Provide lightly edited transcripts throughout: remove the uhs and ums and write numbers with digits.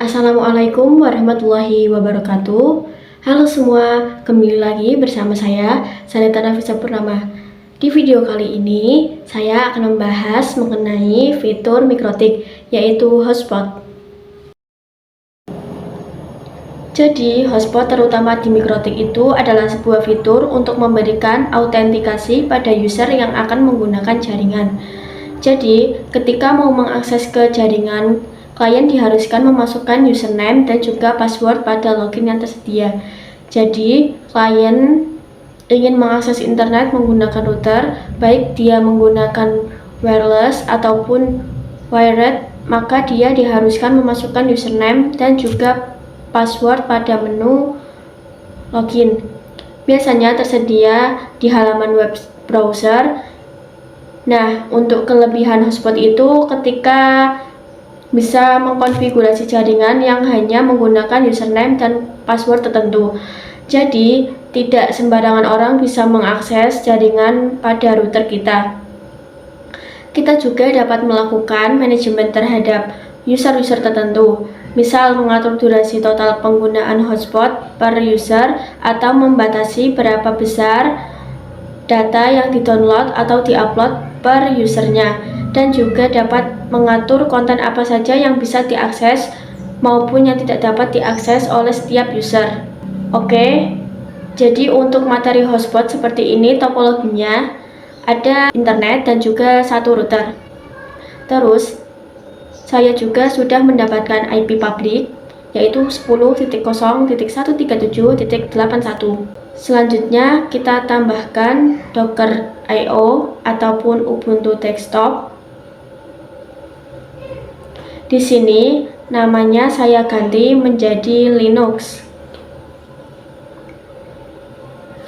Assalamualaikum warahmatullahi wabarakatuh. Halo semua, kembali lagi bersama saya, Saneta Nafisa Purnama. Di video kali ini, saya akan membahas mengenai fitur Mikrotik, yaitu hotspot. Jadi, hotspot terutama di Mikrotik itu adalah sebuah fitur untuk memberikan autentikasi pada user yang akan menggunakan jaringan. Jadi, ketika mau mengakses ke jaringan, klien diharuskan memasukkan username dan juga password pada login yang tersedia. Jadi, klien ingin mengakses internet menggunakan router, baik dia menggunakan wireless ataupun wired, maka dia diharuskan memasukkan username dan juga password pada menu login. Biasanya tersedia di halaman web browser. Nah, untuk kelebihan hotspot itu ketika bisa mengkonfigurasi jaringan yang hanya menggunakan username dan password tertentu. Jadi, tidak sembarangan orang bisa mengakses jaringan pada router kita. Kita juga dapat melakukan manajemen terhadap user-user tertentu, misal mengatur durasi total penggunaan hotspot per user atau membatasi berapa besar data yang di-download atau di-upload per usernya, dan juga dapat mengatur konten apa saja yang bisa diakses maupun yang tidak dapat diakses oleh setiap user. Oke, jadi untuk materi hotspot seperti ini topologinya ada internet dan juga satu router. Terus saya juga sudah mendapatkan IP public yaitu 10.0.137.81. Selanjutnya kita tambahkan Docker IO ataupun Ubuntu Desktop. Di sini namanya saya ganti menjadi Linux.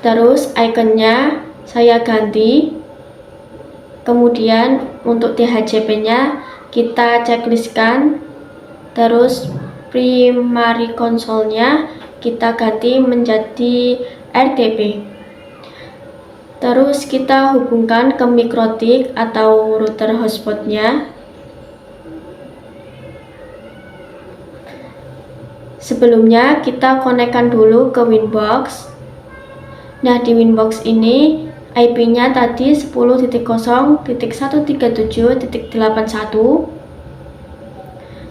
Terus ikonnya saya ganti. Kemudian untuk DHCP-nya kita checklistkan. Terus primary console-nya kita ganti menjadi RDP. Terus kita hubungkan ke Mikrotik atau router hotspotnya. Sebelumnya kita konekkan dulu ke Winbox. Nah, di Winbox ini IP-nya tadi 10.0.137.81.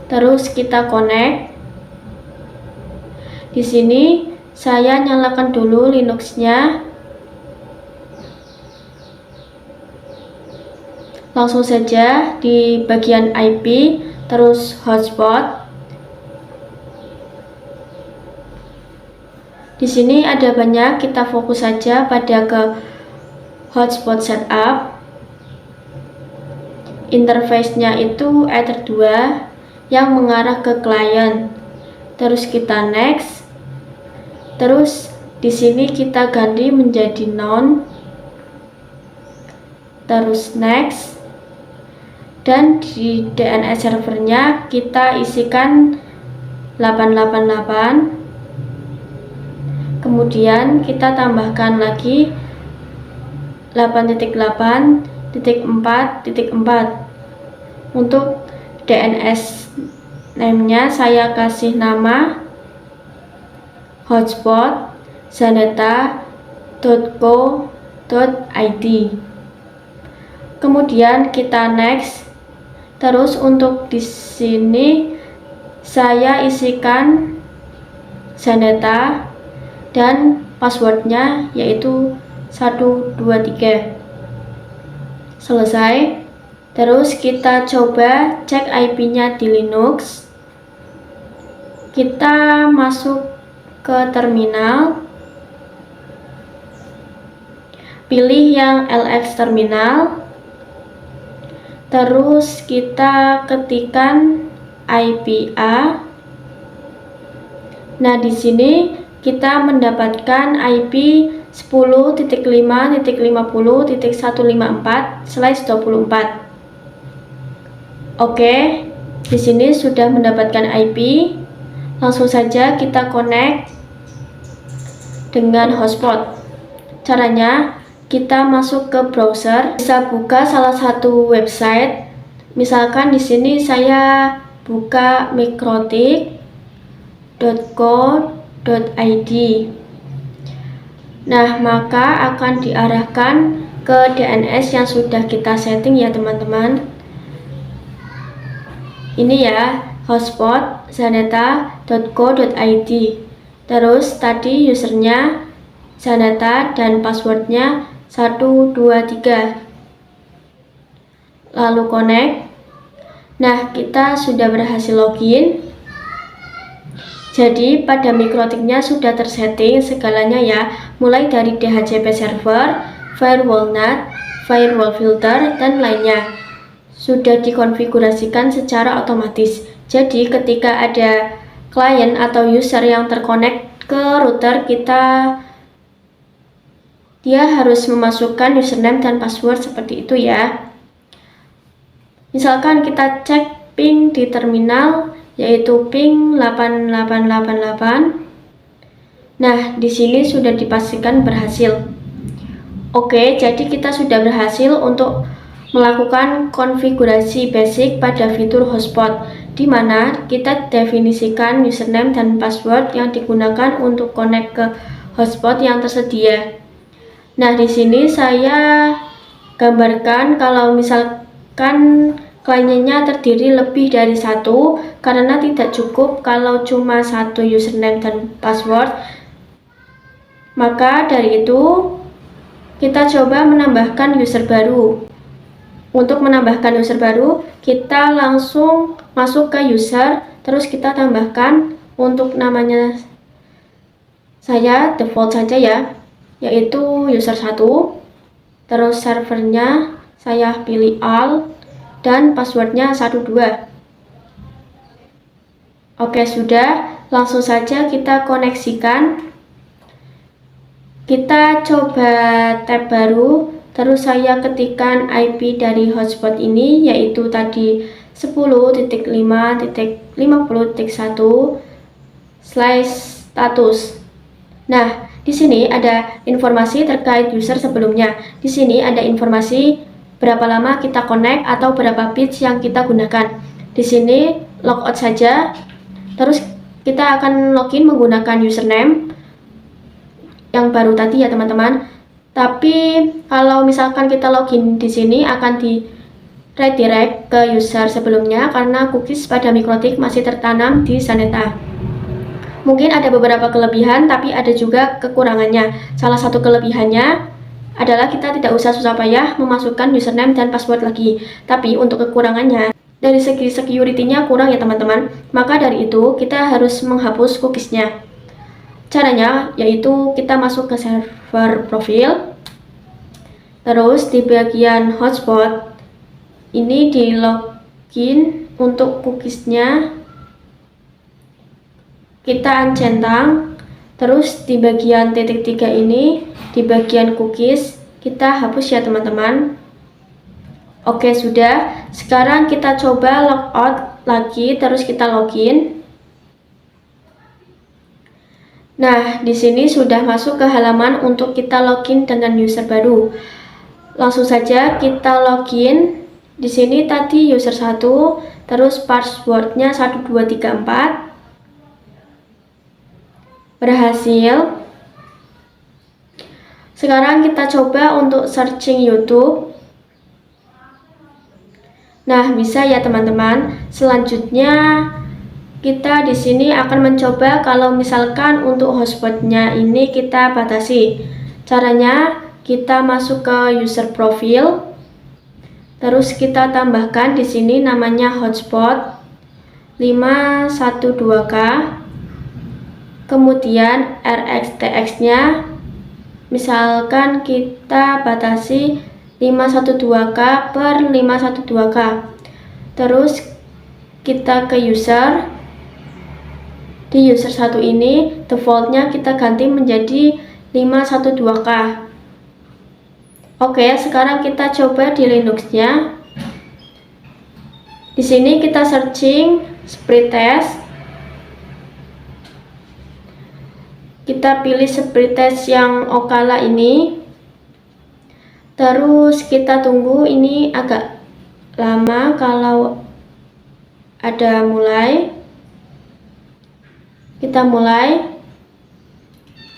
Terus kita connect. Di sini saya nyalakan dulu Linux-nya. Langsung saja di bagian IP, terus hotspot. Di sini ada banyak, kita fokus saja pada ke hotspot setup. Interface-nya itu Ether 2 yang mengarah ke klien. Terus kita next. Terus di sini kita ganti menjadi none. Terus next. Dan di DNS servernya kita isikan 888. Kemudian kita tambahkan lagi 8.8.4.4. Untuk DNS name-nya saya kasih nama hotspot saneta.co.id. Kemudian kita next. Terus untuk di sini saya isikan Saneta dan passwordnya yaitu 123. Selesai. Terus kita coba cek IP-nya di Linux. Kita masuk ke terminal. Pilih yang LX terminal. Terus kita ketikkan IPA. Nah, di sini kita mendapatkan IP 10.5.50.154/24. Oke, di sini sudah mendapatkan IP. Langsung saja kita connect dengan hotspot. Caranya kita masuk ke browser, bisa buka salah satu website. Misalkan di sini saya buka Mikrotik. www.dns.co.id. Nah, maka akan diarahkan ke DNS yang sudah kita setting ya teman-teman. Ini ya, hotspot zaneta.co.id. Terus tadi usernya Zaneta dan passwordnya 123. Lalu connect. Nah, kita sudah berhasil login. Jadi pada mikrotiknya sudah tersetting segalanya ya, mulai dari DHCP server, firewall NAT, firewall filter, dan lainnya. Sudah dikonfigurasikan secara otomatis. Jadi ketika ada klien atau user yang terkonek ke router dia harus memasukkan username dan password seperti itu ya. Misalkan kita cek ping di terminal yaitu ping 8888. Nah, di sini sudah dipastikan berhasil. Oke, jadi kita sudah berhasil untuk melakukan konfigurasi basic pada fitur hotspot, di mana kita definisikan username dan password yang digunakan untuk connect ke hotspot yang tersedia. Nah, di sini saya gambarkan kalau misalkan kliennya terdiri lebih dari satu, karena tidak cukup kalau cuma satu username dan password. Maka dari itu kita coba menambahkan user baru. Untuk menambahkan user baru, kita langsung masuk ke user, terus kita tambahkan untuk namanya saya default saja ya, yaitu user 1. Terus servernya saya pilih all dan passwordnya 12. Oke, sudah, langsung saja kita koneksikan. Kita coba tab baru, terus saya ketikkan IP dari hotspot ini, yaitu tadi 10.5.50.1/status. Nah, di sini ada informasi terkait user sebelumnya. Di sini ada informasi berapa lama kita connect atau berapa bits yang kita gunakan. Di sini logout saja. Terus kita akan login menggunakan username yang baru tadi ya teman-teman. Tapi kalau misalkan kita login di sini akan di redirect ke user sebelumnya karena cookies pada mikrotik masih tertanam di Zaneta. Mungkin ada beberapa kelebihan tapi ada juga kekurangannya. Salah satu kelebihannya adalah kita tidak usah susah payah memasukkan username dan password lagi. Tapi untuk kekurangannya, dari segi security-nya kurang ya teman-teman. Maka dari itu kita harus menghapus cookies-nya. Caranya yaitu kita masuk ke server profil. Terus di bagian hotspot ini di login untuk cookies-nya kita uncentang. Terus di bagian titik 3 ini, di bagian cookies, kita hapus ya teman-teman. Oke, sudah. Sekarang kita coba logout lagi, terus kita login. Nah, di sini sudah masuk ke halaman untuk kita login dengan user baru. Langsung saja kita login. Di sini tadi user 1, terus passwordnya 1234. Berhasil. Sekarang kita coba untuk searching YouTube. Nah, bisa ya teman-teman. Selanjutnya kita di sini akan mencoba kalau misalkan untuk hotspotnya ini kita batasi. Caranya kita masuk ke user profil. Terus kita tambahkan di sini namanya hotspot 512K. Kemudian RxTX-nya misalkan kita batasi 512K per 512K. Terus kita ke user. Di user 1 ini defaultnya kita ganti menjadi 512K. Oke, sekarang kita coba di Linux-nya. Di sini kita searching Spreadtest. Kita pilih Spreadtest yang Ocala ini. Terus kita tunggu, ini agak lama kalau ada mulai. Kita mulai.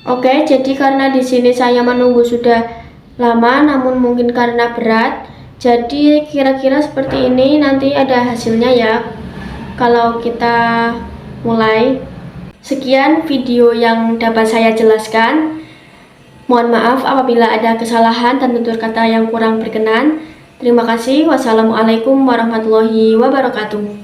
Oke, jadi karena di sini saya menunggu sudah lama, namun mungkin karena berat, jadi kira-kira seperti ini nanti ada hasilnya ya. Kalau kita mulai. Sekian video yang dapat saya jelaskan. Mohon maaf apabila ada kesalahan dan tutur kata yang kurang berkenan. Terima kasih. Wassalamualaikum warahmatullahi wabarakatuh.